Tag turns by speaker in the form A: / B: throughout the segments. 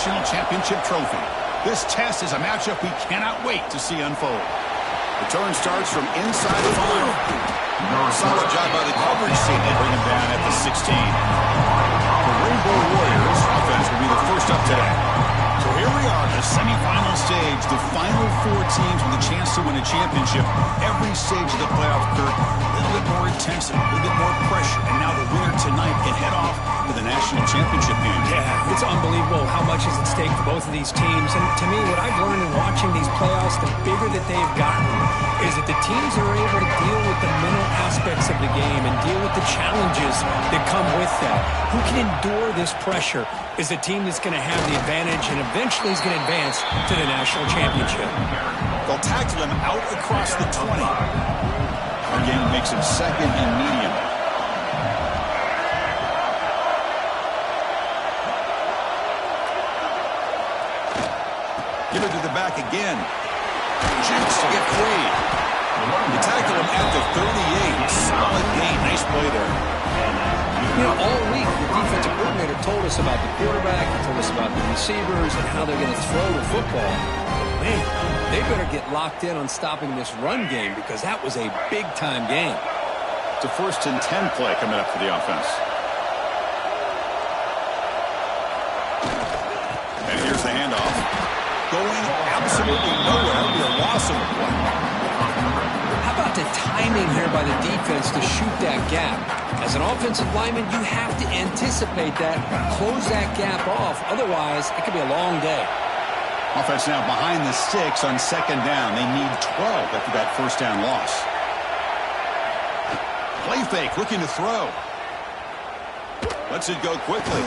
A: national championship trophy. This test is a matchup we cannot wait to see unfold.
B: Return starts from inside the 5. Solid job by the coverage team. They bring him down at the 16. The Rainbow Warriors offense will be the first up today.
A: So here we are, the semifinal stage, the final 4 teams with a chance to win a championship. Every stage of the playoff, Kurt, a little bit more intensity, a little bit more pressure, and now the winner tonight can head off to the national championship game.
C: Yeah, it's unbelievable how much is at stake for both of these teams. And to me, what I've learned in watching these playoffs, the bigger that they've gotten, is that the teams are able to deal with the mental aspects of the game and deal with the challenges that come with that. Who can endure this pressure is the team that's going to have the advantage and eventually is going to advance to the national championship.
A: They'll tackle him out across the 20. Our game makes him second and medium. Give it to the back again. Shoots to get free. You tackle him at the 38. Solid gain. Nice play there.
C: You know, all week, the defensive coordinator told us about the quarterback, he told us about the receivers and how they're going to throw the football. Man, they better get locked in on stopping this run game because that was a big-time game.
A: It's a 1st and 10 play coming up for the offense. And here's the handoff. Going absolutely nowhere. It'll be a loss of a play.
C: How about the timing here by the defense to shoot that gap? As an offensive lineman, you have to anticipate that, close that gap off. Otherwise, it could be a long day.
A: Offense now behind the 6 on 2nd down. They need 12 after that 1st down loss. Play fake, looking to throw. Lets it go quickly.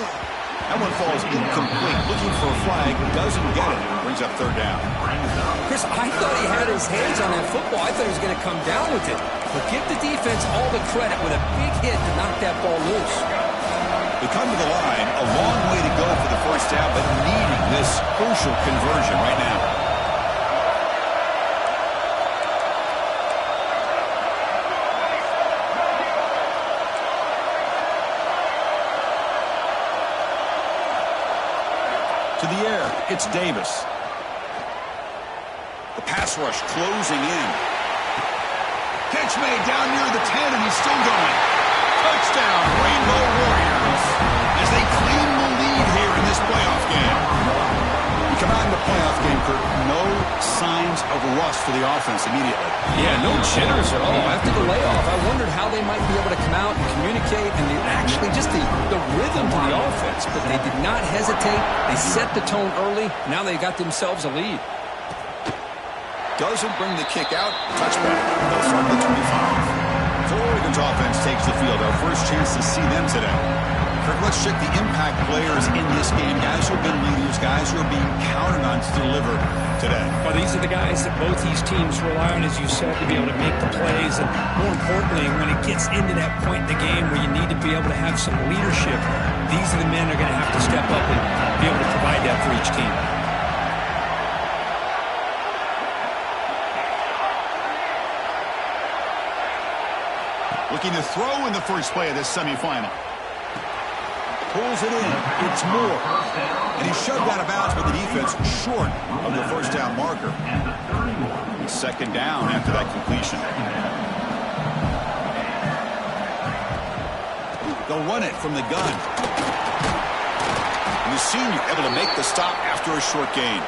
A: That one falls incomplete. Looking for a flag, doesn't get it. Brings up 3rd down.
C: Chris, I thought he had his hands on that football. I thought he was going to come down with it. But give the defense all the credit with a big hit to knock that ball loose.
A: They come to the line, a long way to go for the 1st down, but needing this crucial conversion right now. To the air, it's Davis. The pass rush closing in. Catch made down near the 10, and he's still going. Touchdown, Rainbow Warriors, as they claim the lead here in this playoff game. You come out in the playoff game, Kurt, no signs of rust for the offense immediately.
C: Yeah, no jitters at all. After the layoff, I wondered how they might be able to come out and communicate and actually just the rhythm to the offense. But they did not hesitate. They set the tone early. Now they got themselves a lead.
A: Doesn't bring the kick out. Touchback. They'll start the 25. So Oregon's offense takes the field. Our first chance to see them today. Kirk, let's check the impact players in this game. Guys who have been leaders, guys who are being counted on to deliver today.
C: Well, these are the guys that both these teams rely on, as you said, to be able to make the plays. And more importantly, when it gets into that point in the game where you need to be able to have some leadership, these are the men that are going to have to step up and be able to provide that for each team.
A: Looking to throw in the first play of this semifinal. Pulls it in. It's Moore. And he shoved out of bounds by the defense short of the 1st down marker. 2nd down after that completion. They'll run it from the gun. And the senior able to make the stop after a short gain.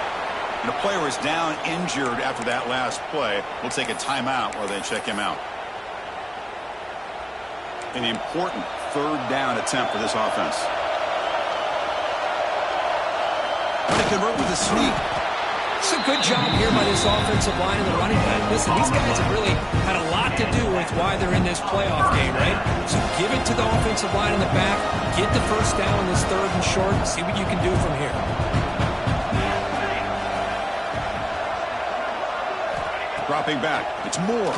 A: And the player is down injured after that last play. We'll take a timeout while they check him out. An important 3rd down attempt for this offense. They convert with a sneak.
C: It's a good job here by this offensive line and the running back. Listen, these guys have really had a lot to do with why they're in this playoff game, right? So give it to the offensive line in the back. Get the 1st down in this 3rd and short. And see what you can do from here.
A: Dropping back. It's Moore.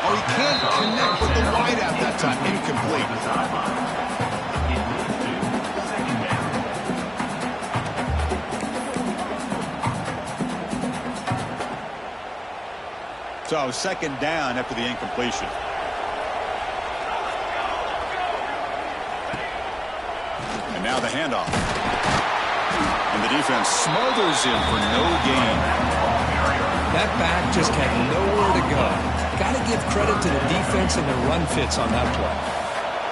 A: Oh, he can't connect with the wide out that time. Incomplete. So 2nd down after the incompletion. And now the handoff.
B: And the defense smothers him for no gain.
C: That back just had nowhere to go. Got to give credit to the defense and their run fits on that play.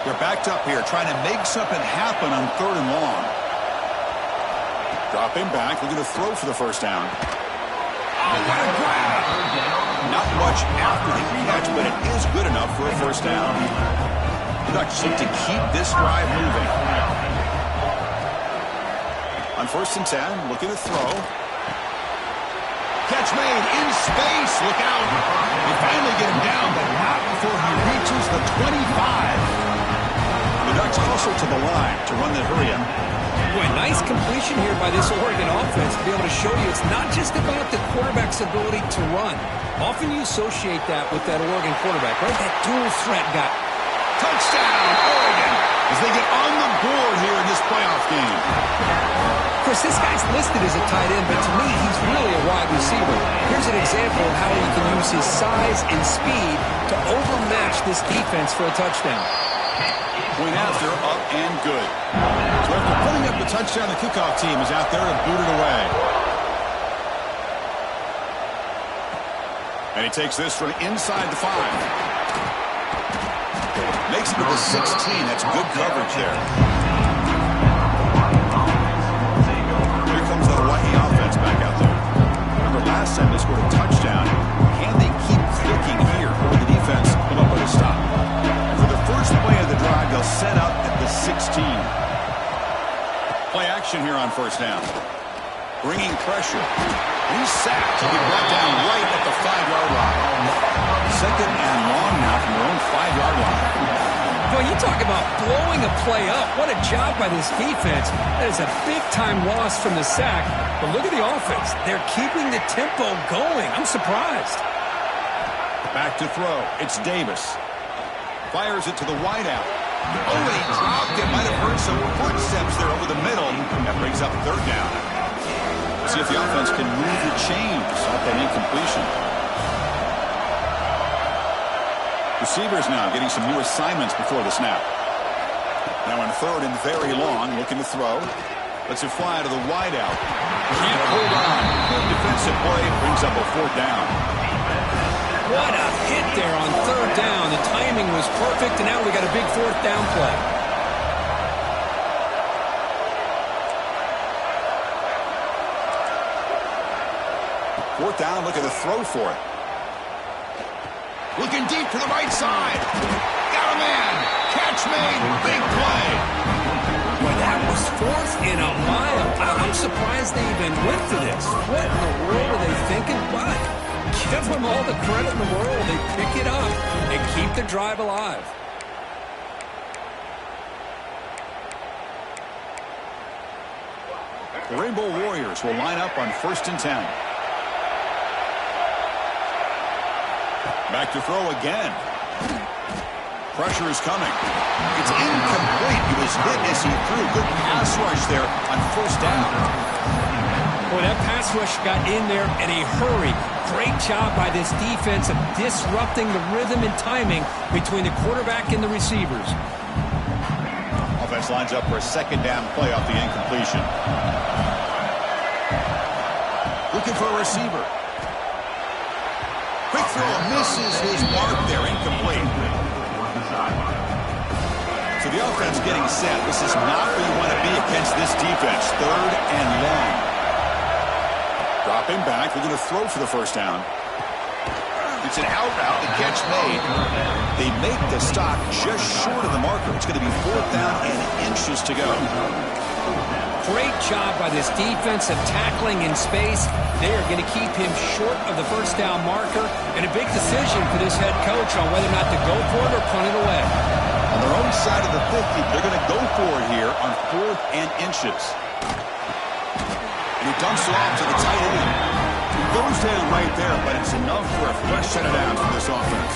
B: They're backed up here trying to make something happen on 3rd and long. Dropping back, looking to throw for the first down.
A: Oh, what a grab!
B: Not much after the catch, but it is good enough for a first down. The Ducks seek to keep this drive moving. On 1st and 10, looking to throw.
A: Catch made in space. Look out. They finally get him down, but not before he reaches the 25.
B: The Ducks hustle to the line to run the hurry up.
C: Boy, nice completion here by this Oregon offense to be able to show you it's not just about the quarterback's ability to run. Often you associate that with that Oregon quarterback, right? That dual threat guy.
A: Touchdown, Oregon, as they get on the board here in this playoff game.
C: Of course, this guy's listed as a tight end, but to me, he's really a wide receiver. Here's an example of how he can use his size and speed to overmatch this defense for a touchdown.
B: Point after, up and good. So after putting up the touchdown, the kickoff team is out there to boot it away. And he takes this from inside the 5. Makes it to the 16. That's good coverage there. Here comes the Hawaii offense back out there. Remember last time they scored a touchdown. Can they keep clicking here, or the defense come up with a stop? For the first play of the drive, they'll set up at the 16. Play action here on 1st down. Bringing pressure. He's sacked. He'll be brought down right at the 5-yard line. 2nd and long now from their own 5-yard line.
C: Boy, you talk about blowing a play up. What a job by this defense. That is a big-time loss from the sack. But look at the offense. They're keeping the tempo going. I'm surprised.
B: Back to throw. It's Davis. Fires it to the wideout.
A: Oh, and he dropped it. Might have heard some footsteps there over the middle.
B: That brings up 3rd down. See if the offense can move the chains off that incompletion. Receivers now getting some new assignments before the snap. Now on 3rd and very long, looking to throw. Lets it fly to the wideout. Can't hold on. Good defensive play brings up a 4th down.
C: What a hit there on 3rd down. The timing was perfect, and now we got a big 4th down play.
B: Fourth down, look at the throw for it.
A: Looking deep to the right side. Got a man. Catch made. Big play.
C: Boy, that was 4th and a mile. I'm surprised they even went for this. What in the world are they thinking? But give them all the credit in the world. They pick it up and keep the drive alive.
B: The Rainbow Warriors will line up on 1st and 10. Back to throw again. Pressure is coming.
A: It's incomplete. He was hit as he threw. Good pass rush there on 1st down.
C: Boy, that pass rush got in there in a hurry. Great job by this defense of disrupting the rhythm and timing between the quarterback and the receivers.
B: Offense lines up for a 2nd down play off the incompletion.
A: Looking for a receiver. Quick throw misses his mark there. Incomplete.
B: So the offense getting set. This is not where you want to be against this defense. 3rd and long. Dropping back. They're going to throw for the first down.
A: It's an out route. The catch made.
B: They make the stop just short of the marker. It's going to be 4th down and inches to go.
C: Great job by this defense of tackling in space. They are going to keep him short of the 1st down marker. And a big decision for this head coach on whether or not to go for it or punt it away.
B: On their own side of the 50, they're going to go for it here on 4th and inches. And he dumps it off to the tight end. He goes down right there, but it's enough for a fresh set of downs for this offense.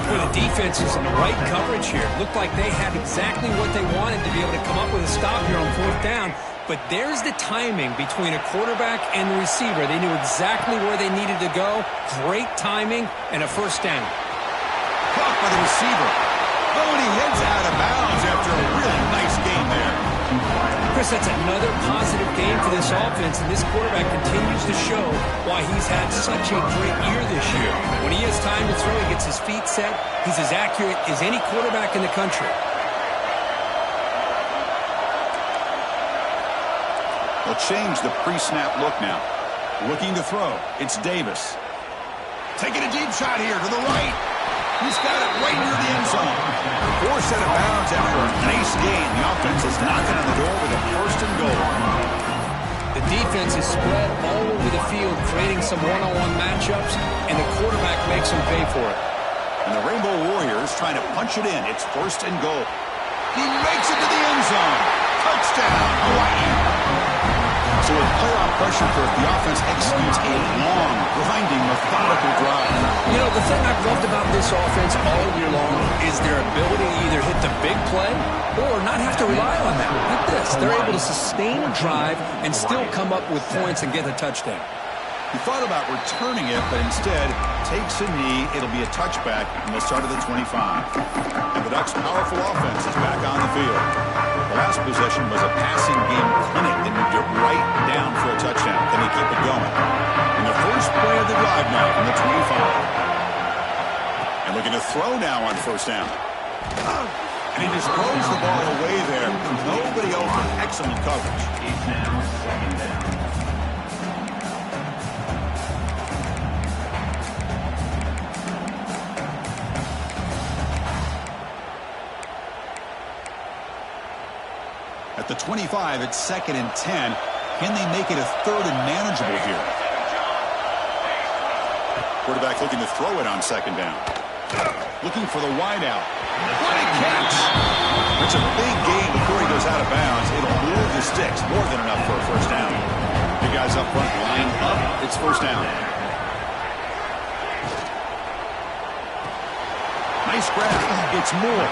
C: Boy, the defense is in the right coverage here. Looked like they had exactly what they wanted to be able to come up with a stop here on 4th down. But there's the timing between a quarterback and the receiver. They knew exactly where they needed to go. Great timing and a 1st down.
A: Caught by the receiver. Oh, and he heads out of bounds after a really nice game there.
C: Chris, that's another positive game for this offense, and this quarterback continues to show why he's had such a great year this year. When he has time to throw, he gets his feet set. He's as accurate as any quarterback in the country.
B: They'll change the pre-snap look now. Looking to throw. It's Davis.
A: Taking a deep shot here to the right. He's got it right near the end zone. Forced out of bounds after a nice gain. The offense is knocking on the door with a first and goal.
C: The defense is spread all over the field, creating some one-on-one matchups, and the quarterback makes them pay for it.
B: And the Rainbow Warriors trying to punch it in. It's first and goal.
A: He makes it to the end zone. Touchdown, Hawaii.
B: So with playoff pressure for the offense executes a long, grinding, methodical drive.
C: You know, the thing I've loved about this offense all year long is their ability to either hit the big play or not have to rely on that. Look at this. They're able to sustain a drive and still come up with points and get a touchdown.
B: He thought about returning it, but instead takes a knee. It'll be a touchback from the start of the 25. And the Ducks' powerful offense is back on the field. The last possession was a passing game clinic that moved it right down for a touchdown. Then they keep it going. And the first play of the drive now from the 25. And looking to throw now on first down. And he just throws the ball away there. Nobody open. Excellent coverage. Second down. At the 25, it's 2nd and 10. Can they make it a 3rd and manageable here? Quarterback looking to throw it on 2nd down. Looking for the wideout. What a catch! It's a big gain before he goes out of bounds. It'll move the sticks. More than enough for a first down. Big guys up front line up. It's first down. Nice grab. It's more.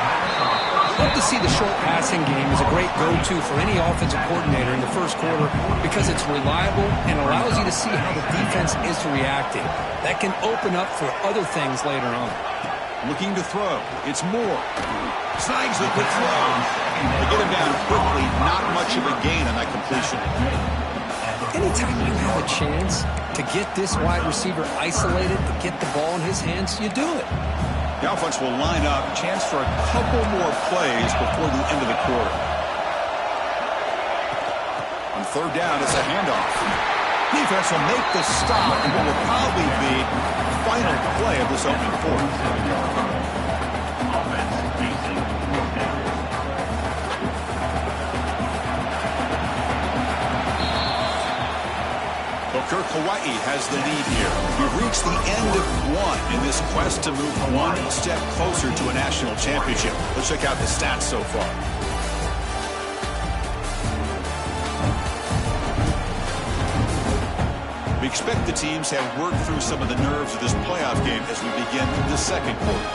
C: Love to see the short passing game as a great go-to for any offensive coordinator in the first quarter because it's reliable and allows you to see how the defense is reacting. That can open up for other things later on.
B: Looking to throw. It's more.
A: Snags the quick throw.
B: They get him down quickly. Not much of a gain on that completion.
C: Anytime you have a chance to get this wide receiver isolated, to get the ball in his hands, you do it.
B: The offense will line up. Chance for a couple more plays before the end of the quarter. On 3rd down, it's a handoff. Defense will make the stop in what will probably be the final play of this opening quarter. Kirk, Hawaii has the lead here. We've reached the end of one in this quest to move one step closer to a national championship. Let's check out the stats so far. We expect the teams have worked through some of the nerves of this playoff game as we begin the second quarter.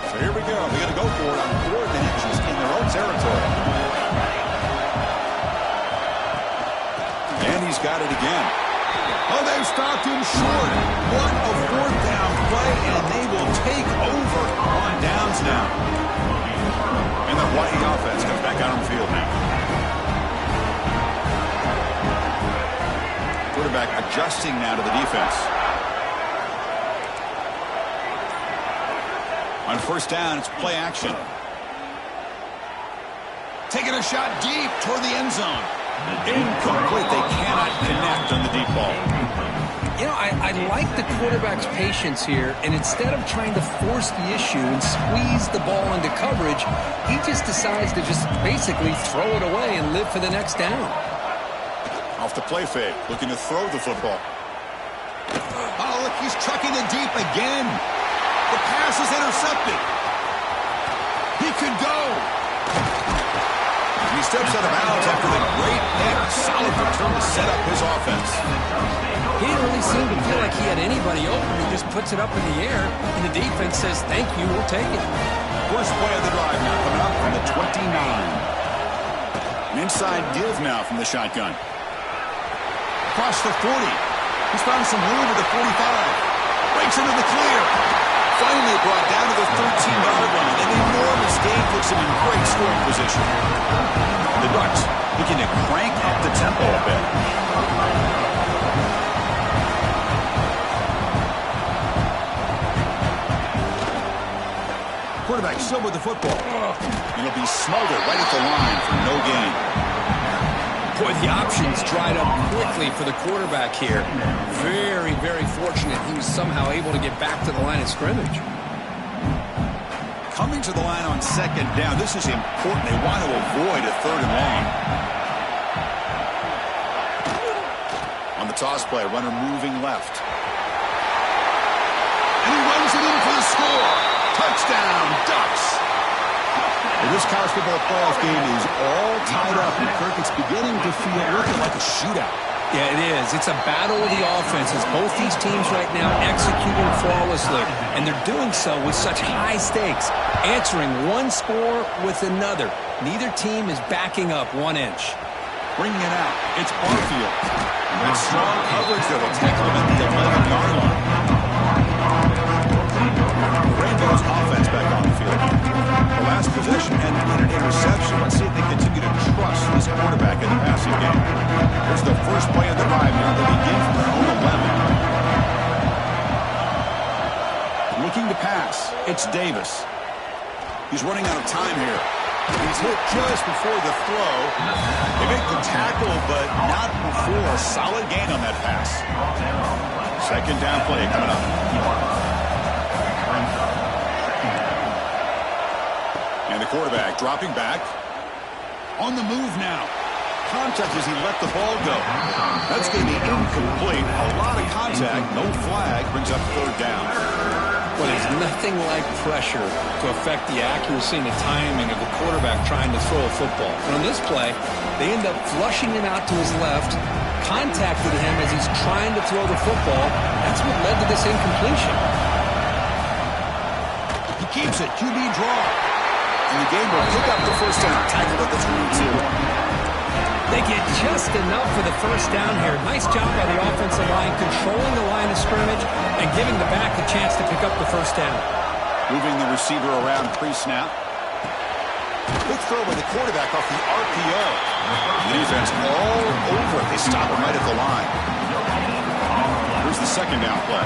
B: So here we go. They're going to go for it on 4th and inches in their own territory. He's got it again.
A: Oh, they've stopped him short. What a 4th down play, and they will take over on downs now.
B: And the Hawaii offense comes back out on the field now. Quarterback adjusting now to the defense. On 1st down, it's play action.
A: Taking a shot deep toward the end zone.
B: Incomplete. They cannot connect on the deep ball.
C: You know, I like the quarterback's patience here, and instead of trying to force the issue and squeeze the ball into coverage, he just decides to just basically throw it away and live for the next down.
B: Off the play fake, looking to throw the football.
A: Oh, look, he's trucking it deep again. The pass is intercepted. He could go.
B: He steps out of bounds after the great hit. Solid return to set up his offense.
C: He didn't really seem to feel like he had anybody open. He just puts it up in the air, and the defense says, thank you, we'll take it.
B: First play of the drive now coming up from the 29. An inside give now from the shotgun.
A: Across the 40. He's found some room at the 45. Breaks into the clear. Finally
B: brought down to the 13-yard line. An enormous gain puts him in great scoring position. The Ducks looking to crank up the tempo a bit.
A: Quarterback still with the football.
B: It'll be smothered right at the line for no gain.
C: Boy, the options dried up quickly for the quarterback here. Very, very fortunate he was somehow able to get back to the line of scrimmage.
B: Coming to the line on second down. This is important. They want to avoid a third and long. On the toss play, runner moving left.
A: And he runs it in for the score. Touchdown, Ducks.
B: Well, this college football playoff game is all tied up, and Kirk, it's beginning to feel looking like a shootout.
C: Yeah, it is. It's a battle of the offenses. Both these teams right now executing flawlessly, and they're doing so with such high stakes, answering one score with another. Neither team is backing up 1 inch.
B: Bringing it out, it's Barfield. And strong coverage that will tackle him at the 11-yard line. Rainbow's offense back on the field. The last possession ended in an interception. Let's see if they continue to trust this quarterback in the passing game. Here's the first play of the drive. Now they begin from their own 11. Looking to pass. It's Davis. He's running out of time here. He's hit just before the throw. They make the tackle, but not before a solid gain on that pass. Second down play coming up. And the quarterback dropping back.
A: On the move now.
B: Contact as he let the ball go. That's going to be incomplete. A lot of contact. No flag. Brings up third down.
C: Well, there's nothing like pressure to affect the accuracy and the timing of the quarterback trying to throw a football. And on this play, they end up flushing him out to his left, contacted him as he's trying to throw the football. That's what led to this incompletion.
A: He keeps it. QB draw.
B: And the game will pick up the first down. Tackled at the 22.
C: They get just enough for the first down here. Nice job by the offensive line, controlling the line of scrimmage and giving the back a chance to pick up the first down.
B: Moving the receiver around pre-snap. Quick throw by the quarterback off the RPO. The defense all over it. They stop him right at the line. Here's the second down play.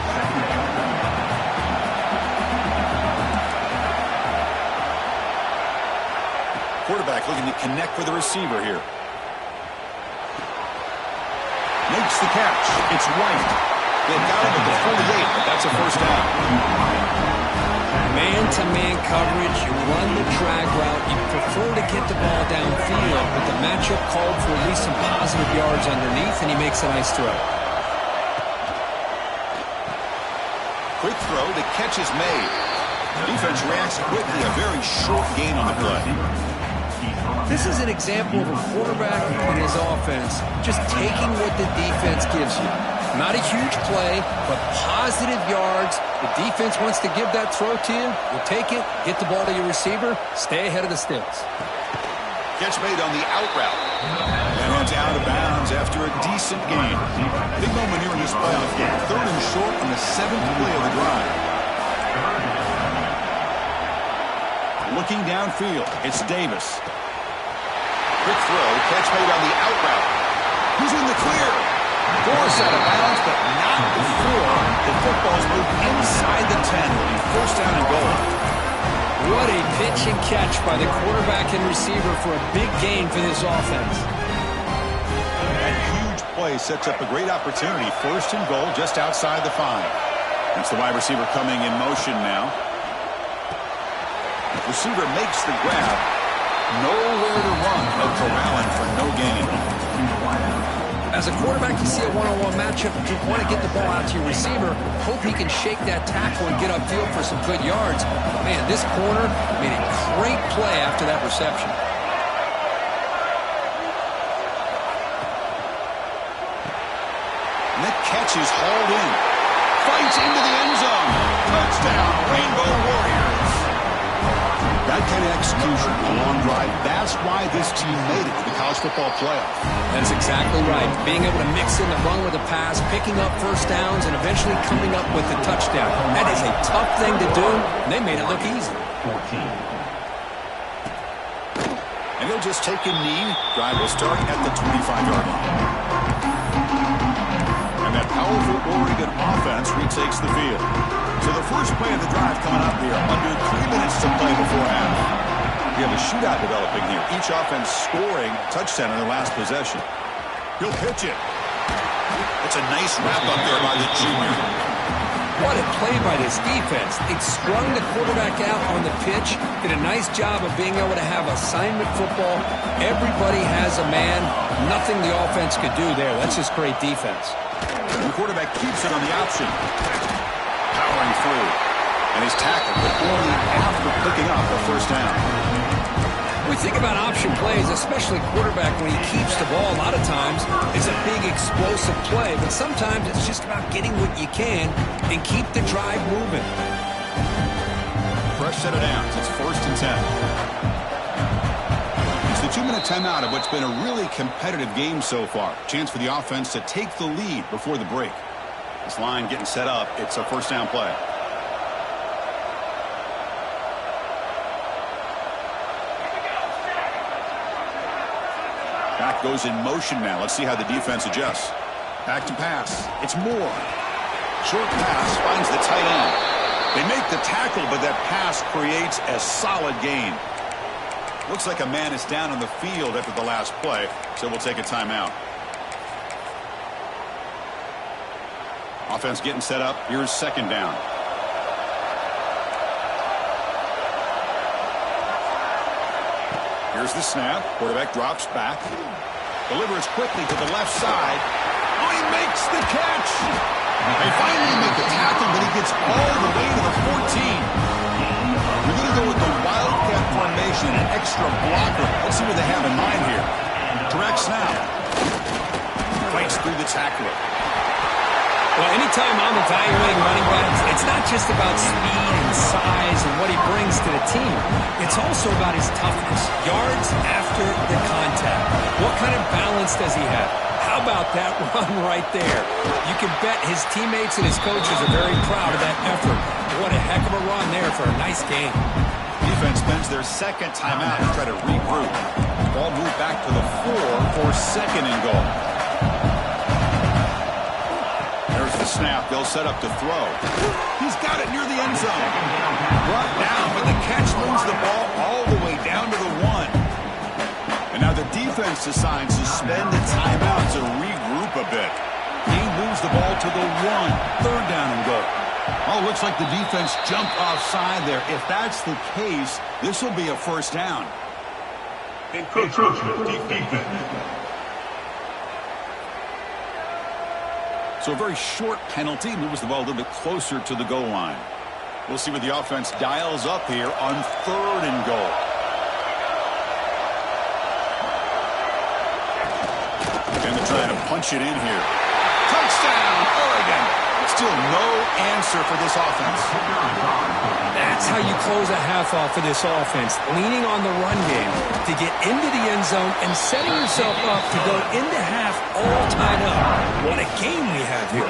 B: Quarterback looking to connect with the receiver here. Makes the catch. It's White. They've got him at the 48, but that's a first down.
C: Man-to-man coverage, you run the drag route, you prefer to get the ball downfield, but the matchup called for at least some positive yards underneath, and he makes a nice throw.
B: Quick throw, the catch is made. The defense reacts quickly, a very short gain on the play.
C: This is an example of a quarterback and his offense just taking what the defense gives you. Not a huge play, but positive yards. The defense wants to give that throw to you. You take it, get the ball to your receiver, stay ahead of the sticks.
B: Catch made on the out route. And it's out of bounds after a decent game. Big moment here in this playoff game. Third and short on the 7th play of the drive. Looking downfield, it's Davis. Quick throw, catch made on the out route. He's in the clear. Forced out of bounds, but not before the football's moved inside the 10. It'll be first down and goal.
C: What a pitch and catch by the quarterback and receiver for a big gain for this offense.
B: That huge play sets up a great opportunity. First and goal just outside the 5. That's the wide receiver coming in motion now. Receiver makes the grab. Nowhere to run. No corralling for no gain.
C: As a quarterback, you see a one-on-one matchup. You want to get the ball out to your receiver. Hope he can shake that tackle and get upfield for some good yards. But man, this corner made a great play after that reception.
B: And that catch is hauled in. Fights into the end zone. Touchdown, Rainbow Warriors. That kind of execution, a long drive, that's why this team made it to the college football playoff.
C: That's exactly right. Being able to mix in the run with a pass, picking up first downs, and eventually coming up with the touchdown. That is a tough thing to do, and they made it look easy.
B: And he'll just take a knee. Drive will start at the 25-yard line. And that powerful Oregon offense retakes the field. So the first play of the drive coming up here, under 3 minutes to play before half. We have a shootout developing here. Each offense scoring a touchdown in their last possession. He'll pitch it. It's a nice wrap up there by the junior.
C: What a play by this defense. They strung the quarterback out on the pitch, did a nice job of being able to have assignment football. Everybody has a man. Nothing the offense could do there. That's just great defense.
B: The quarterback keeps it on the option. Powering through. And he's tackled, but only after picking up a first down.
C: We think about option plays, especially quarterback, when he keeps the ball. A lot of times it's a big explosive play, but sometimes it's just about getting what you can and keep the drive moving.
B: Fresh set of downs. It's 1st and 10. It's the 2-minute timeout of what's been a really competitive game so far. Chance for the offense to take the lead before the break. This line getting set up. It's a first down play. Back goes in motion now. Let's see how the defense adjusts. Back to pass. It's Moore. Short pass finds the tight end. They make the tackle, but that pass creates a solid gain. Looks like a man is down on the field after the last play, so we'll take a timeout. Offense getting set up. Here's 2nd down. Here's the snap. Quarterback drops back. Delivers quickly to the left side. Oh, he makes the catch. They finally make the tackle, but he gets all the way to the 14. We're going to go with the Wildcat formation, an extra blocker. Let's see what they have in mind here. Direct snap. Fights through the tackler.
C: Well, anytime I'm evaluating running backs, it's not just about speed and size and what he brings to the team. It's also about his toughness. Yards after the contact. What kind of balance does he have? How about that run right there? You can bet his teammates and his coaches are very proud of that effort. What a heck of a run there for a nice game.
B: Defense spends their 2nd timeout to try to regroup. Ball moved back to the 4 for 2nd and goal. There's the snap. They'll set up to throw. He's got it near the end zone. Brought down, but the catch moves the ball all the way down to the 1. And now the defense decides to spend the timeout to regroup a bit. He moves the ball to the 1. 3rd down and goal. Oh, looks like the defense jumped offside there. If that's the case, this will be a first down.
D: Encroachment defense.
B: So a very short penalty moves the ball a little bit closer to the goal line. We'll see what the offense dials up here on 3rd and goal. And they're trying to punch it in here. Touchdown, Oregon. Still no answer for this offense.
C: That's how you close a half off for this offense. Leaning on the run game to get into the end zone and setting yourself up to go into half all tied up. What a game we have here.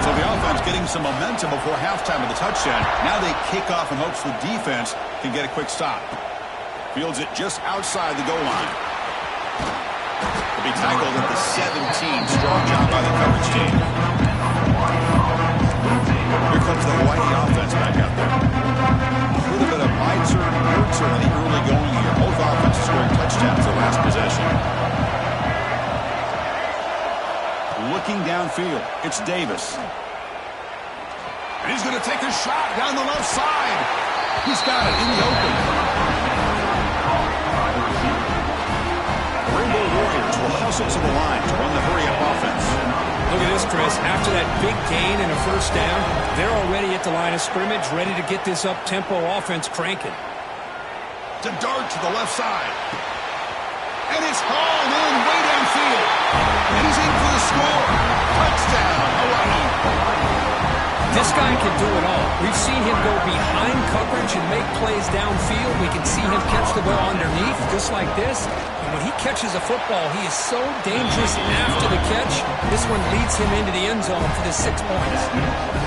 B: So the offense getting some momentum before halftime of the touchdown. Now they kick off in hopes the defense can get a quick stop. Fields it just outside the goal line. To be tackled at the 17. Strong job by the coverage team. Here comes the Hawaii offense back out there. A little bit of my turn, your turn in the early going here. Both offenses scoring touchdowns their last possession. Looking downfield, it's Davis. And he's going to take a shot down the left side. He's got it in the open. Rainbow Warriors will hustle to the line to run the hurry-up offense.
C: Look at this, Chris. After that big gain and a first down, they're already at the line of scrimmage, ready to get this up-tempo offense cranking.
B: To dart to the left side. And it's hauled in way downfield. And he's in for the score. Touchdown, Hawaii.
C: This guy can do it all. We've seen him go behind coverage and make plays downfield. We can see him catch the ball underneath, just like this. And when he catches a football, he is so dangerous after the catch. This one leads him into the end zone for the 6 points.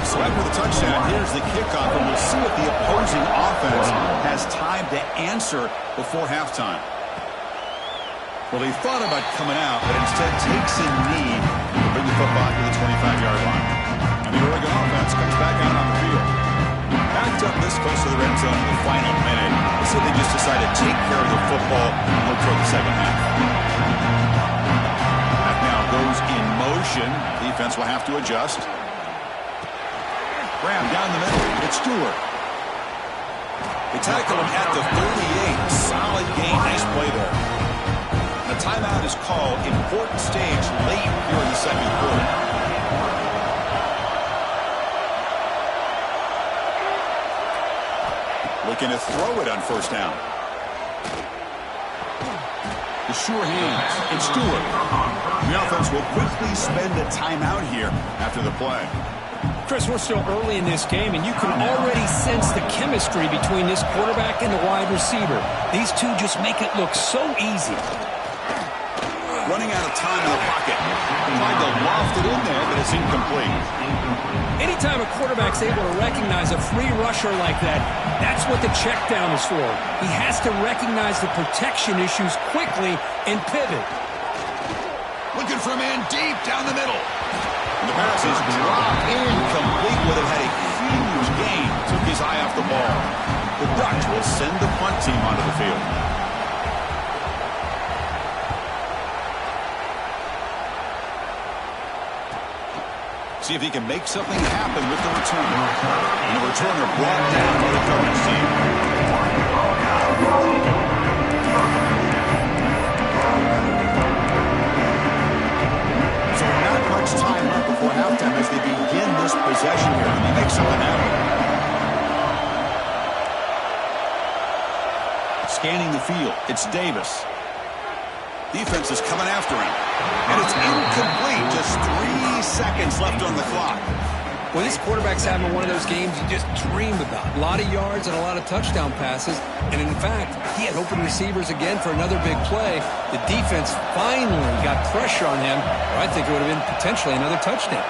B: So after the touchdown, here's the kickoff, and we'll see if the opposing offense has time to answer before halftime. Well, he thought about coming out, but instead takes a knee to bring the football to the 25-yard line. And the Oregon offense comes back out on the field. Backed up this close to the red zone in the final minute. Let's see if they just decide to take care of the football and look toward the second half. That now goes in motion. Defense will have to adjust. Graham down the middle. It's Stewart. They tackle him at the 38. Solid gain. Nice play there. The timeout is called. Important stage late here in the second quarter. Looking to throw it on first down. The sure hands. It's Stewart. The offense will quickly spend a timeout here after the play.
C: Chris, we're still early in this game, and you can already sense the chemistry between this quarterback and the wide receiver. These two just make it look so easy.
B: Running out of time in the pocket. Tried to loft it in there, but it's incomplete.
C: Anytime a quarterback's able to recognize a free rusher like that, that's what the check down is for. He has to recognize the protection issues quickly and pivot.
A: Looking for a man deep down the middle.
B: And the pass is dropped incomplete with it. Had a huge gain. Took his eye off the ball. The Ducks will send the punt team onto the field. See if he can make something happen with the return. And the returner brought down by the coverage team. So not much time left before halftime as they begin this possession here. And they make something happen. Scanning the field. It's Davis. Defense is coming after him. And it's incomplete. Just 3 seconds left on the clock.
C: Well, this quarterback's having one of those games you just dream about. A lot of yards and a lot of touchdown passes. And in fact, he had open receivers again for another big play. The defense finally got pressure on him, or I think it would have been potentially another touchdown.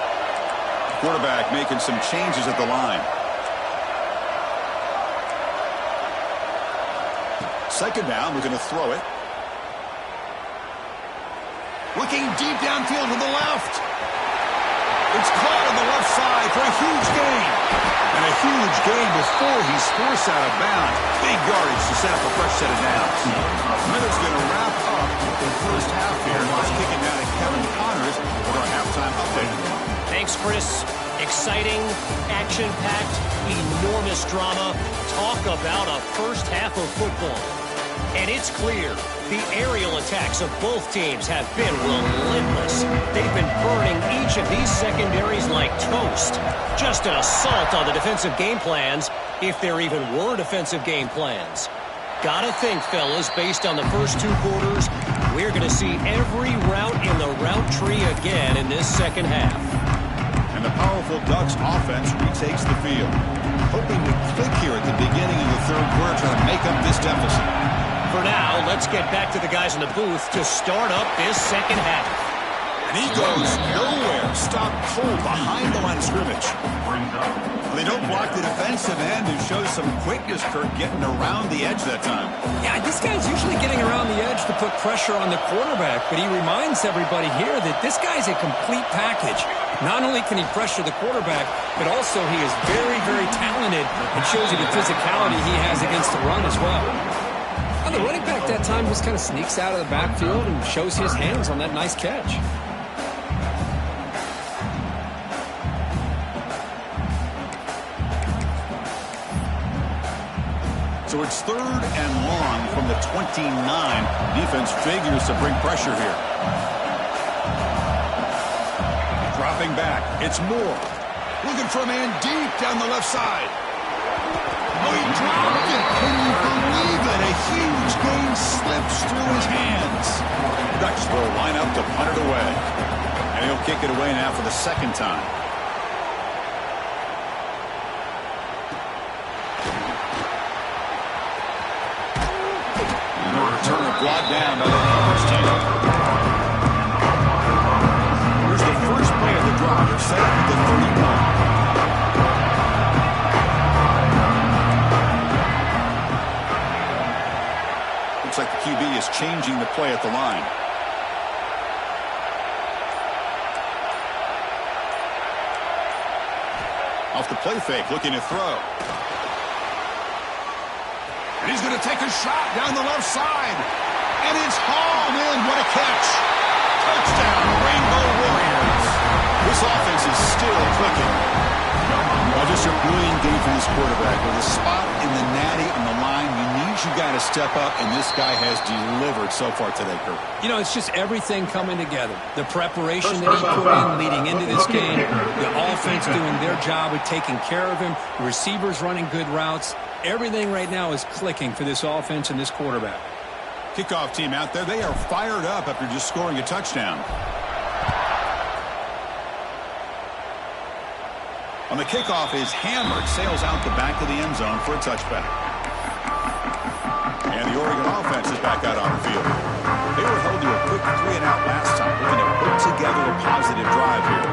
B: Quarterback making some changes at the line. Second down, we're going to throw it.
A: Looking deep downfield to the left. It's caught on the left side for a huge gain.
B: And a huge gain before he's forced out of bounds. Big yardage to set up a fresh set of downs. Miller's going to wrap up the first half here. Let's kick it down to Kevin Connors with our halftime update.
D: Thanks, Chris. Exciting, action-packed, enormous drama. Talk about a first half of football. And it's clear, the aerial attacks of both teams have been relentless. They've been burning each of these secondaries like toast. Just an assault on the defensive game plans, if there even were defensive game plans. Gotta think, fellas, based on the first 2 quarters, we're going to see every route in the route tree again in this second half.
B: And the powerful Ducks offense retakes the field. Hoping to click here at the beginning of the third quarter, trying to make up this deficit.
D: For now, let's get back to the guys in the booth to start up this second half.
B: And he goes nowhere. Stopped cold behind the line of scrimmage. They don't block the defensive end, who shows some quickness, Kirk, getting around the edge that time.
C: Yeah, this guy's usually getting around the edge to put pressure on the quarterback, but he reminds everybody here that this guy's a complete package. Not only can he pressure the quarterback, but also he is very, very talented and shows you the physicality he has against the run as well. Well, the running back that time just kind of sneaks out of the backfield and shows his hands on that nice catch.
B: So it's 3rd and long from the 29. Defense figures to bring pressure here. Dropping back. It's Moore.
A: Looking for a man deep down the left side. Oh, he dropped it. Can you believe it? A huge gain slips through his hands.
B: Ducks will line up to punt it away. And he'll kick it away now for the second time. Return brought down by the Hammers team. Here's the first play of the drive. They're set up at the 31. Looks like the QB is changing the play at the line. Off the play fake, looking to throw.
A: And he's going to take a shot down the left side. And it's hauled in. What a catch. Touchdown, Rainbow Warriors.
B: This offense is still clicking. Well, just a brilliant game from this quarterback. With a spot in the natty on the line, you got to step up, and this guy has delivered so far today, Kurt.
C: You know, it's just everything coming together. The preparation that he put in leading into this game, the offense doing their job of taking care of him, the receivers running good routes. Everything right now is clicking for this offense and this quarterback.
B: Kickoff team out there, they are fired up after just scoring a touchdown. On the kickoff is hammered, sails out the back of the end zone for a touchback. And the Oregon offense is back out on the field. They were held to a quick 3-and-out last time, looking to put together a positive drive here.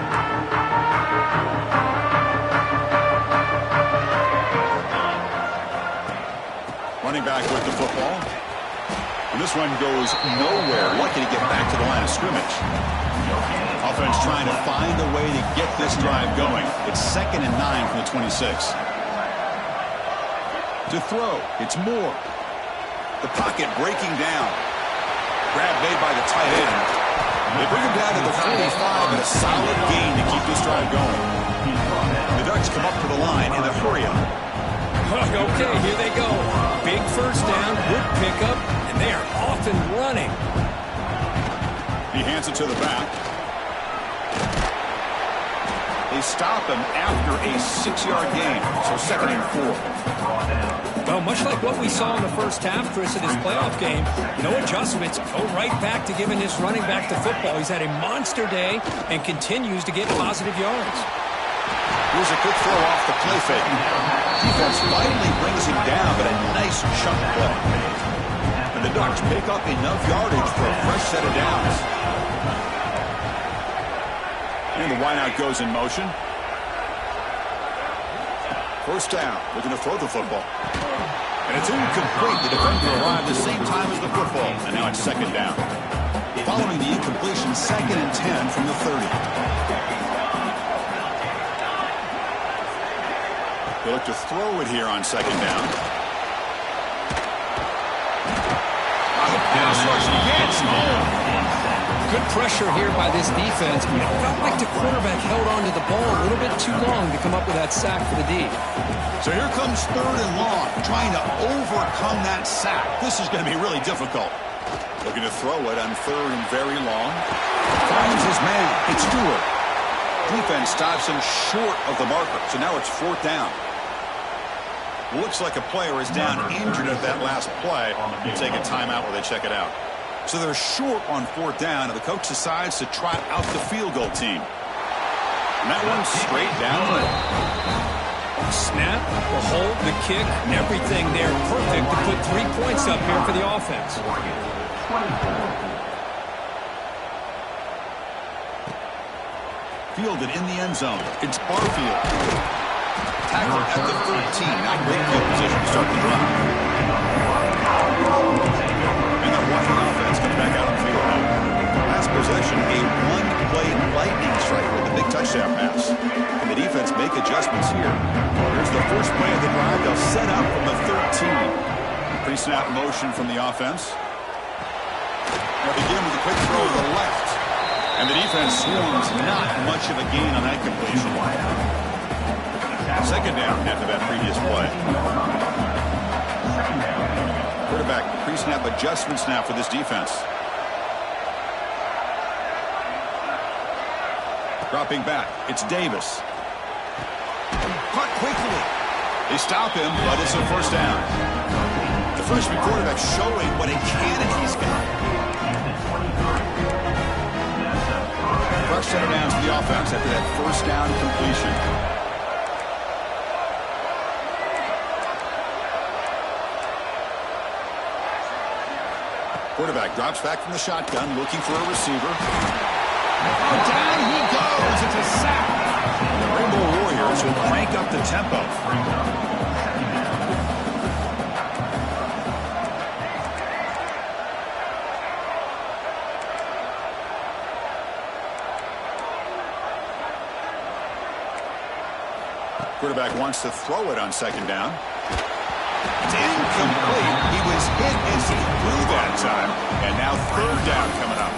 B: Running back with the football. And this one goes nowhere. Lucky to get back to the line of scrimmage. Offense trying to find a way to get this drive going. It's 2nd and 9 from the 26. To throw, it's Moore. The pocket breaking down. Grab made by the tight end. They bring him down to the 45 and a solid gain to keep this drive going. The Ducks come up to the line in a hurry-up.
C: Okay, here they go. Big first down, good pickup, and they are off and running.
B: He hands it to the back. They stop him after a 6-yard gain, so 2nd and 4.
C: Well, much like what we saw in the first half, Chris, of this playoff game, no adjustments, go right back to giving this running back the football. He's had a monster day and continues to get positive yards.
B: Here's a quick throw off the play fake. Defense finally brings him down, but a nice chunk play. And the Ducks pick up enough yardage for a fresh set of downs. And the wideout goes in motion. First down, looking to throw the football. And it's incomplete. The defender arrived the same time as the football. And now it's 2nd down. Following the incompletion, 2nd and 10 from the 30. They look to throw it here on 2nd down.
A: Pass rush against home.
C: Good pressure here by this defense. It felt like the quarterback held on to the ball a little bit too long to come up with that sack for the D.
A: So here comes 3rd and long, trying to overcome that sack. This is going to be really difficult.
B: Looking to throw it on 3rd and very long.
A: Finds his man.
B: It's Stewart. Defense stops him short of the marker, so now it's 4th down. Looks like a player is down injured at that last play. You take a timeout while they check it out. So they're short on 4th down, and the coach decides to trot out the field goal team. And that one's straight down the middle.
C: Snap, the hold, the kick, and everything there perfect to put 3 points up here for the offense.
B: Fielded in the end zone. It's Barfield. Tackled at the 13. Now great field position to start the drive. And the Washington offense comes back out on the field now. Last possession, a one-play lightning strike with a big touchdown pass. And the defense make adjustments here. Here's the first play of the drive. They'll set up from the 13. Pre-snap motion from the offense. They'll begin with a quick throw to the left. And the defense swarms not much of a gain on that completion. 2nd down after that previous play. Quarterback pre-snap adjustments now for this defense. Dropping back, it's Davis.
A: Caught quickly.
B: They stop him, but it's a 1st down. The freshman quarterback showing what a cannon he's got. Fresh set of downs for the offense after that 1st down completion. Quarterback drops back from the shotgun, looking for a receiver.
A: Oh, down he goes. It's a sack.
B: The Rainbow Warriors will crank up the tempo. Quarterback wants to throw it on second down.
A: It's incomplete. He was hit as he threw that time.
B: And now third down coming up.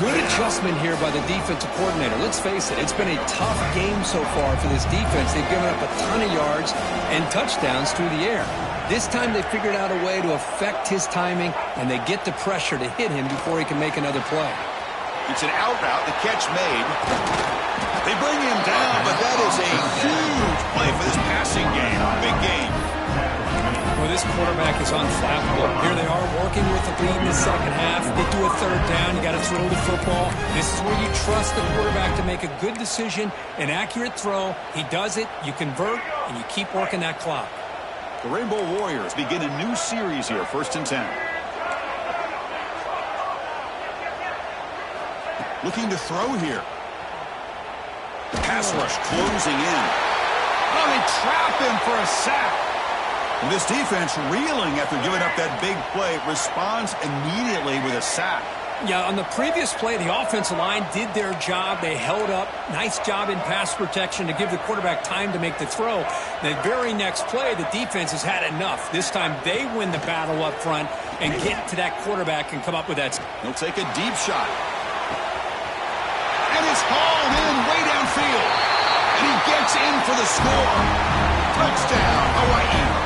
C: Good adjustment here by the defensive coordinator. Let's face it, it's been a tough game so far for this defense. They've given up a ton of yards and touchdowns through the air. This time they figured out a way to affect his timing, and they get the pressure to hit him before he can make another play.
B: It's an out route. The catch made.
A: They bring him down, but that is a huge play for this passing game. Big game.
C: Well, this quarterback is unflappable. Here they are working with the lead in the second half. Get to a third down. You got to throw the football. This is where you trust the quarterback to make a good decision, an accurate throw. He does it, you convert, and you keep working that clock.
B: The Rainbow Warriors begin a new series here, 1st and 10.
A: Looking to throw here. Pass rush closing in. Oh, they trap him for a sack.
B: And this defense reeling after giving up that big play responds immediately with a sack.
C: Yeah, on the previous play, the offensive line did their job. They held up. Nice job in pass protection to give the quarterback time to make the throw. The very next play, the defense has had enough. This time they win the battle up front and get to that quarterback and come up with that.
B: He'll take a deep shot.
A: And it's hauled in way downfield. And he gets in for the score. Touchdown, Hawaii.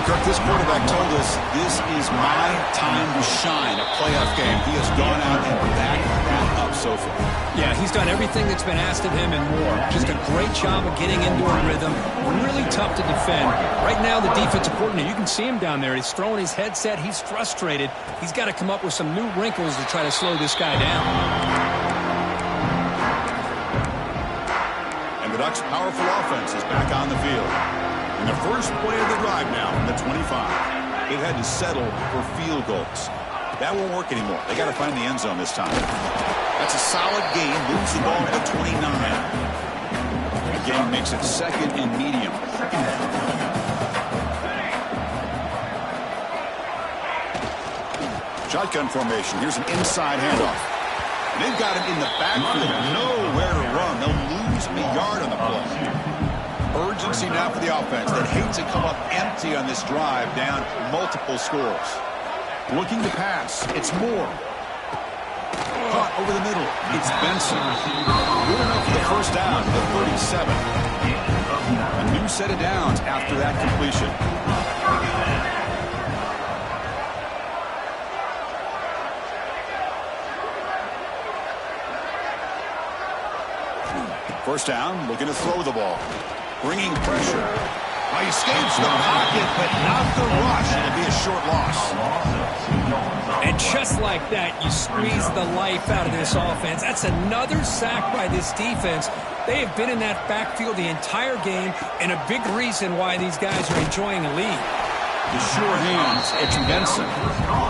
B: Kirk, this quarterback told us this is my time to shine, a playoff game. He has gone out and backed that up so far.
C: Yeah, he's done everything that's been asked of him and more. Just a great job of getting into a rhythm. Really tough to defend. Right now, the defensive coordinator, you can see him down there. He's throwing his headset. He's frustrated. He's got to come up with some new wrinkles to try to slow this guy down.
B: And the Ducks' powerful offense is back on the field. And the first play of the drive now from the 25. They've had to settle for field goals. That won't work anymore. They got to find the end zone this time. That's a solid gain. Moves the ball to the 29. Again, makes it 2nd and medium. Shotgun formation. Here's an inside handoff. And they've got him in the backfield. Nowhere to run. They'll lose a yard on the play. Urgency now for the offense that hates to come up empty on this drive, down multiple scores. Looking to pass. It's Moore. Caught over the middle. It's Benson. Good enough for the first down to the 37. A new set of downs after that completion. First down, looking to throw the ball. Bringing pressure.
A: He escapes the pocket, but not the rush. It'll be a short loss.
C: And just like that, you squeeze the life out of this offense. That's another sack by this defense. They have been in that backfield the entire game, and a big reason why these guys are enjoying a lead.
B: The sure hands, it's Benson.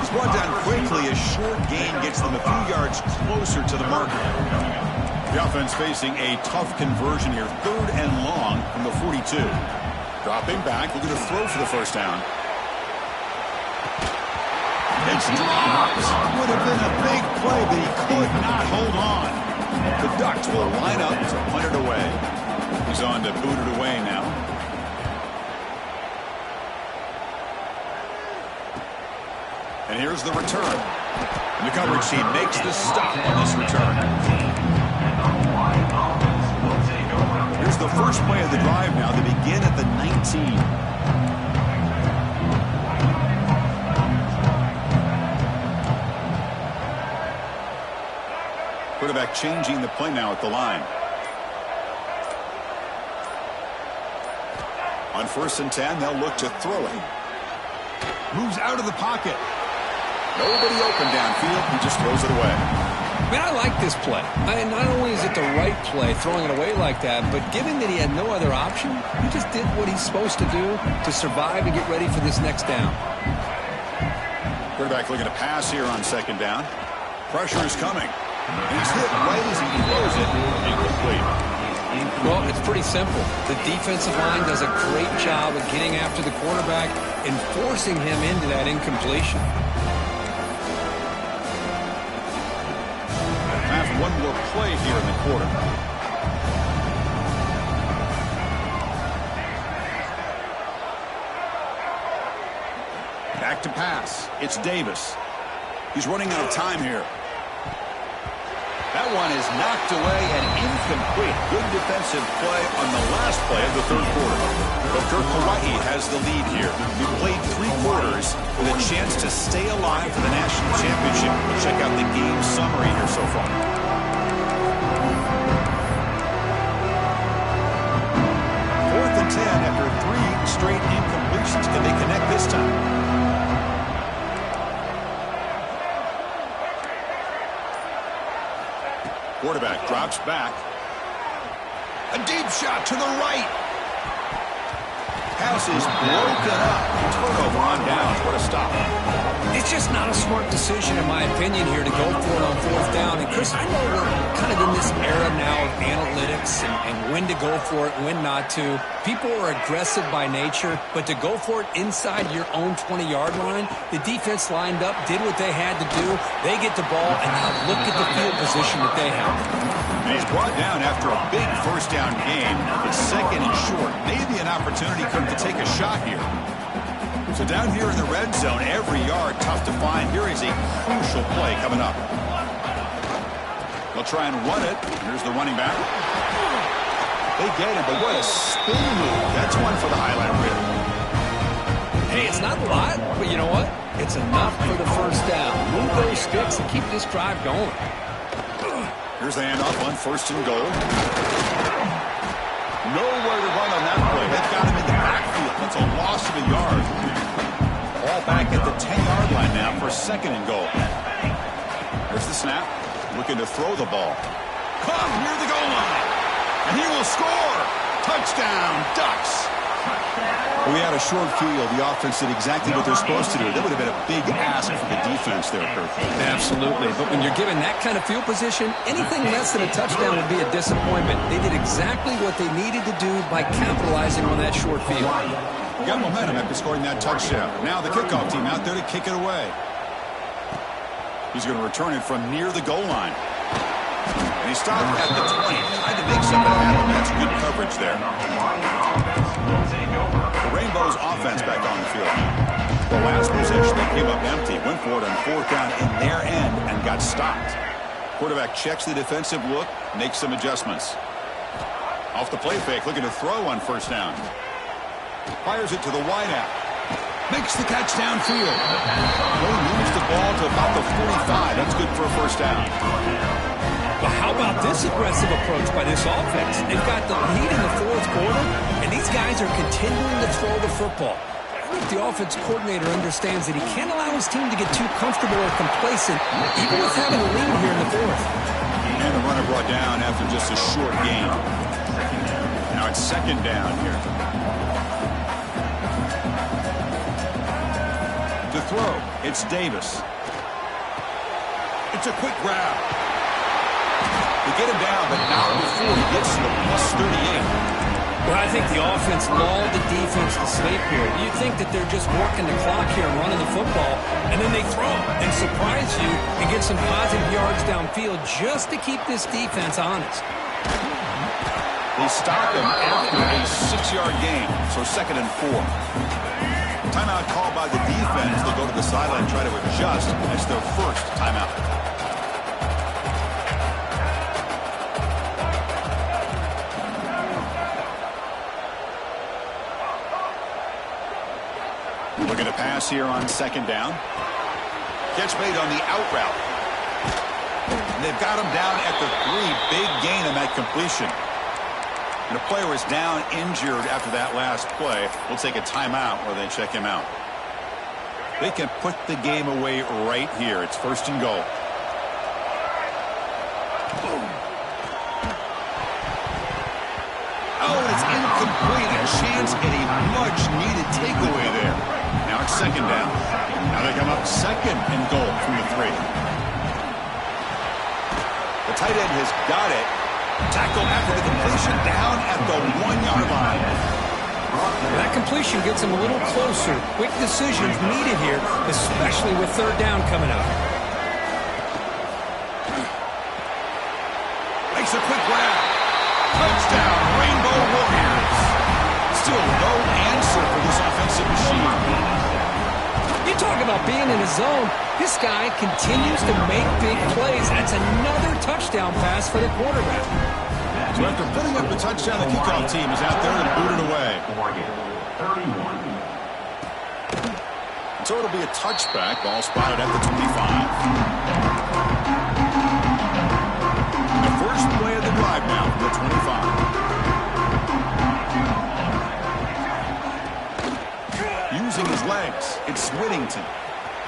B: He's brought down quickly. A short gain gets them a few yards closer to the marker. The offense facing a tough conversion here. 3rd and long from the 42. Dropping back, looking to throw for the first down.
A: It's dropped. Would have been a big play, but he could not hold on.
B: The Ducks will line up to punt it away. He's on to boot it away now. And here's the return. And the coverage team makes the stop on this return. Here's the first play of the drive now. They begin at the 19. Quarterback changing the play now at the line. On 1st and 10, they'll look to throw it.
A: Moves out of the pocket.
B: Nobody open downfield. He just throws it away.
C: I mean, I like this play. Not only is it the right play, throwing it away like that, but given that he had no other option, he just did what he's supposed to do to survive and get ready for this next down.
B: Quarterback looking to pass here on second down. Pressure is coming. And he's hit right as he throws it. Incomplete.
C: Well, it's pretty simple. The defensive line does a great job of getting after the quarterback and forcing him into that incompletion.
B: I have one more play here in the quarter. Back to pass. It's Davis. He's running out of time here. That one is knocked away and incomplete. Good defensive play on the last play of the third quarter. But Hawaii has the lead here. He played 3 quarters with a chance to stay alive for the national championship. We'll check out the game summary here so far. 4th and 10 after 3 straight incompletions. Can they connect this time? Quarterback drops back.
A: A deep shot to the right.
B: Pass is broken up. Turnover on downs. What a stop.
C: It's just not a smart decision, in my opinion, here to go for it on 4th down. And, Chris, I know we're kind of in this era now of analytics and when to go for it, when not to. People are aggressive by nature, but to go for it inside your own 20-yard line, the defense lined up, did what they had to do. They get the ball, and now look at the field position that they have.
B: And he's brought down after a big first down game. It's 2nd and short. Maybe an opportunity for him to take a shot here. So down here in the red zone, every yard tough to find. Here is a crucial play coming up. They'll try and run it. Here's the running back. They get him, but what a spin move. That's one for the highlight reel.
C: Hey, it's not a lot, but you know what? It's enough for the first down. Move those sticks and keep this drive going.
B: Here's the handoff on 1st and goal. Nowhere to run on that play. They've got him in the backfield. That's a loss of a yard. All back at the 10-yard line now for 2nd and goal. There's the snap. Looking to throw the ball.
A: Come near the goal line. And he will score. Touchdown, Ducks.
B: We had a short field. The offense did exactly what they're supposed to do. That would have been a big ask for the defense there, Kurt.
C: Absolutely. But when you're given that kind of field position, anything less than a touchdown would be a disappointment. They did exactly what they needed to do by capitalizing on that short field.
B: You got momentum after scoring that touchdown. Now the kickoff team out there to kick it away. He's going to return it from near the goal line. And he stopped at the 20. Tried to make something happen. That's good coverage there. The Rainbows offense back on the field. The last possession they came up empty. Went for it on 4th down in their end and got stopped. Quarterback checks the defensive look, makes some adjustments. Off the play fake, looking to throw on 1st down. Fires it to the wideout.
A: Makes the catch downfield.
B: Well, moves the ball to about the 45. That's good for a 1st down.
C: Well, how about this aggressive approach by this offense? They've got the lead in the 4th quarter, and these guys are continuing to throw the football. I hope the offense coordinator understands that he can't allow his team to get too comfortable or complacent, even with having a lead here in the 4th.
B: And the runner brought down after just a short gain. Now it's 2nd down here. To throw, it's Davis.
A: It's a quick grab.
B: They get him down, but not before he gets to the +38.
C: Well, I think the offense lulled the defense to sleep here. You'd think that they're just working the clock here and running the football, and then they throw and surprise you and get some positive yards downfield just to keep this defense honest.
B: They stop him after a 6-yard gain, so 2nd and 4. Timeout called by the defense. They go to the sideline and try to adjust. That's their first timeout. Looking to pass here on 2nd down. Catch made on the out route. And they've got him down at the 3. Big gain on that completion. And the player is down injured after that last play. We'll take a timeout where they check him out. They can put the game away right here. It's 1st and goal. Oh, and it's incomplete. A chance at a much-needed takeaway there. Now it's 2nd down. Now they come up 6 second and goal from the 3. The tight end has got it. Tackle after the completion down at the 1-yard line.
C: That completion gets him a little closer. Quick decisions needed here, especially with third down coming up.
A: Makes a quick grab. Touchdown, Rainbow Warriors. Still no answer for this offensive machine.
C: You talk about being in his zone. This guy continues to make big plays. That's another touchdown pass for the quarterback.
B: So after putting up the touchdown, the kickoff team is out there to boot it away. So it'll be a touchback. Ball spotted at the 25. The first play of the drive now from the 25. Using his legs, it's Whittington.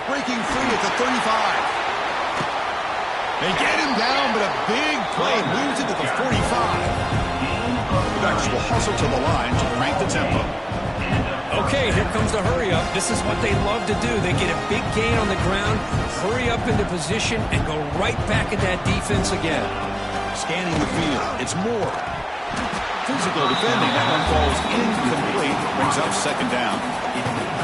B: Breaking free at the 35. They get him down, but a big play moves it to the 45. The Ducks will hustle to the line to crank the tempo.
C: Okay, here comes the hurry up. This is what they love to do. They get a big gain on the ground, hurry up into position, and go right back at that defense again.
B: Scanning the field, it's Moore. Physical defending, that one falls incomplete, brings up second down.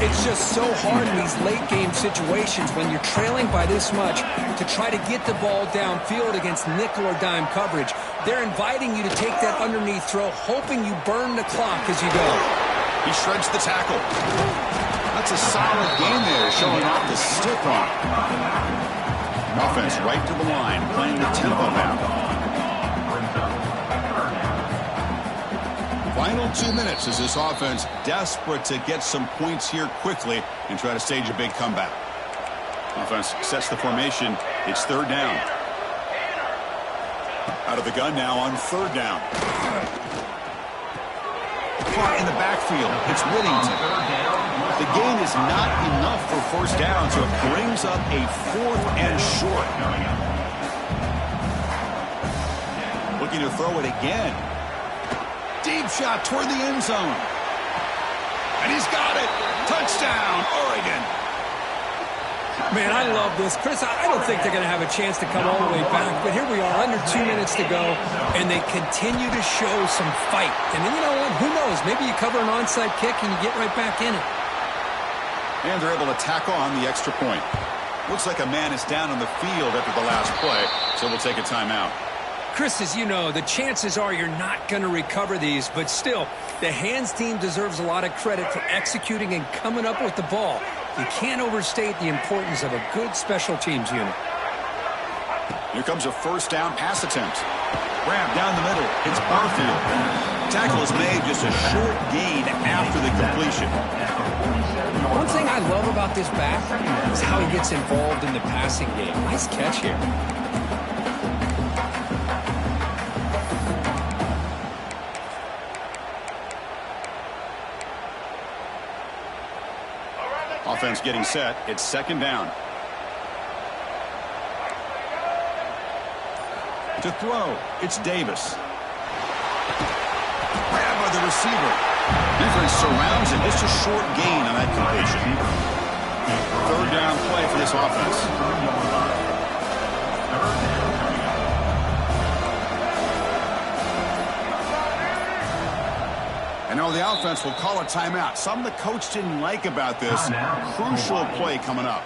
C: It's just so hard in these late-game situations when you're trailing by this much to try to get the ball downfield against nickel or dime coverage. They're inviting you to take that underneath throw, hoping you burn the clock as you go.
B: He shreds the tackle. That's a solid game there, showing off the stiff arm. Offense right to the line, playing the tempo now. Final 2 minutes as this offense desperate to get some points here quickly and try to stage a big comeback. Offense sets the formation. It's third down. Out of the gun now on third down. Caught in the backfield. It's Whittington. The gain is not enough for first down, so it brings up a 4th and short. Looking to throw it again. Deep shot toward the end zone. And he's got it. Touchdown, Oregon.
C: Man, I love this. Chris, I don't think they're going to have a chance to come all the way back, but here we are, under 2 minutes to go, and they continue to show some fight. And then, you know what? Who knows? Maybe you cover an onside kick and you get right back in it.
B: And they're able to tack on the extra point. Looks like a man is down on the field after the last play, so we'll take a timeout.
C: Chris, as you know, the chances are you're not going to recover these, but still, the hands team deserves a lot of credit for executing and coming up with the ball. You can't overstate the importance of a good special teams unit.
B: Here comes a first down pass attempt. Grab down the middle. It's Barfield. Tackle is made, just a short gain after the completion.
C: One thing I love about this back is how he gets involved in the passing game. Nice catch here.
B: Offense getting set. It's second down. To throw, it's Davis. Grab by the receiver. Defense surrounds him. Just a short gain on that completion. Third down play for this offense. And now the offense will call a timeout. Something the coach didn't like about this. Crucial play coming up.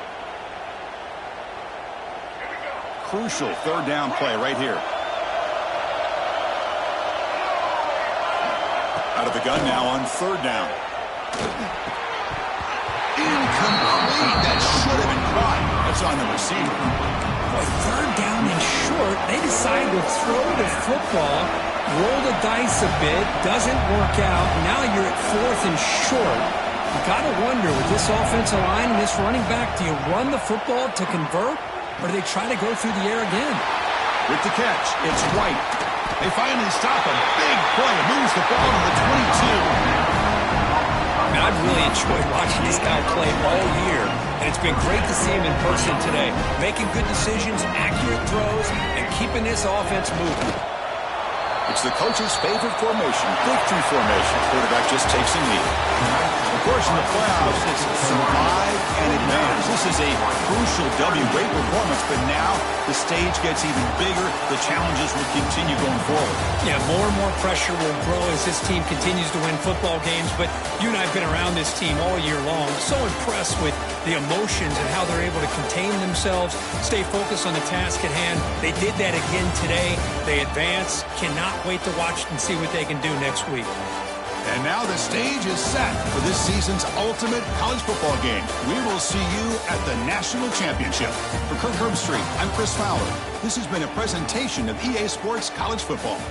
B: Crucial third down play right here. Out of the gun now on third down. Incomplete. That should have been caught. That's on the receiver.
C: Boy, third down and short. They decide to throw the football, roll the dice a bit, doesn't work out. Now you're at 4th and short. You got to wonder, with this offensive line and this running back, do you run the football to convert, or do they try to go through the air again?
B: With the catch, it's White.
A: They finally stop a big play. Moves the ball to the 22.
C: Man, I've really enjoyed watching this guy play all year, and it's been great to see him in person today. Making good decisions, accurate throws, and keeping this offense moving.
B: It's the coach's favorite formation, victory formation. Quarterback just takes a knee. course, in the playoffs, it's survive and advance. This is a crucial W. Great performance, but now the stage gets even bigger. The challenges will continue going forward.
C: Yeah, more and more pressure will grow as this team continues to win football games, but you and I have been around this team all year long. So impressed with the emotions and how they're able to contain themselves, stay focused on the task at hand. They did that again today. They advance. Cannot wait to watch and see what they can do next week.
A: And now the stage is set for this season's ultimate college football game. We will see you at the National Championship. For Kirk Herbstreit, I'm Chris Fowler. This has been a presentation of EA Sports College Football.